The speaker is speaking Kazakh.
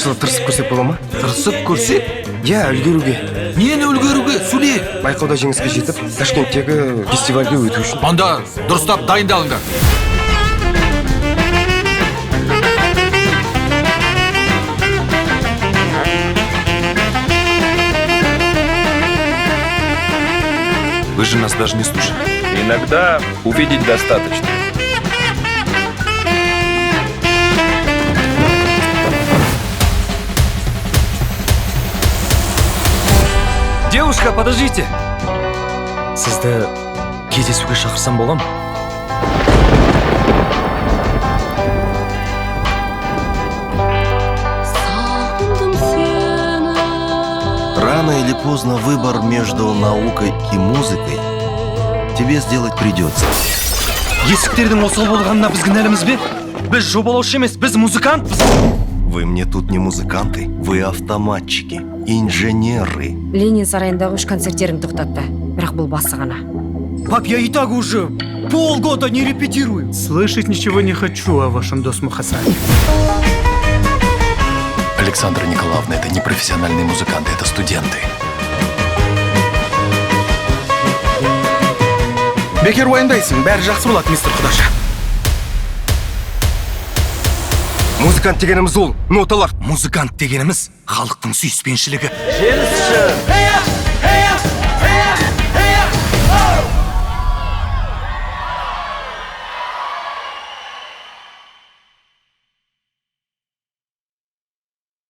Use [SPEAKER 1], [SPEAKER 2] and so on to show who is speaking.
[SPEAKER 1] жылы тырысып көрсек бола ма?
[SPEAKER 2] Тырысып көрсек?
[SPEAKER 1] Иә, үлгеруге.
[SPEAKER 2] Нені үлгеруге? Сөйле.
[SPEAKER 1] Байқауда жеңіске жетіп, Ташкенттегі фестивальге өту үшін.
[SPEAKER 2] Анда дұрыстап дайындалыңдар.
[SPEAKER 3] Вы же нас даже не слушали.
[SPEAKER 4] Иногда увидеть достаточно.
[SPEAKER 5] Девушка, подождите. Сізді кездесуге шақырсам бола ма?
[SPEAKER 6] Рано или поздно выбор между наукой и музыкой тебе сделать придется.
[SPEAKER 5] Есіктердің осал болғанына біз кінәліміз бе? Біз жобалаушы емес, біз музыкантпыз.
[SPEAKER 6] Вы мне тут не музыканты, вы автоматчики, инженеры.
[SPEAKER 7] Ленин сарайындағы 3 концерттерін тоқтатты. Бірақ бұл басы ғана.
[SPEAKER 5] Пап, я и так уже полгода не репетирую. Слышать ничего не хочу о вашем Досму Хасане.
[SPEAKER 3] Александра Николаевна, это не профессиональные музыканты, это студенты.
[SPEAKER 1] Бекер уайымдайсың, бәрі жақсы болады, мистер Құдаша. Музыкант дегеніміз ол, ноталар.
[SPEAKER 5] Музыкант дегеніміз халықтың сүйіспеншілігі.
[SPEAKER 2] Жеңіс үшін!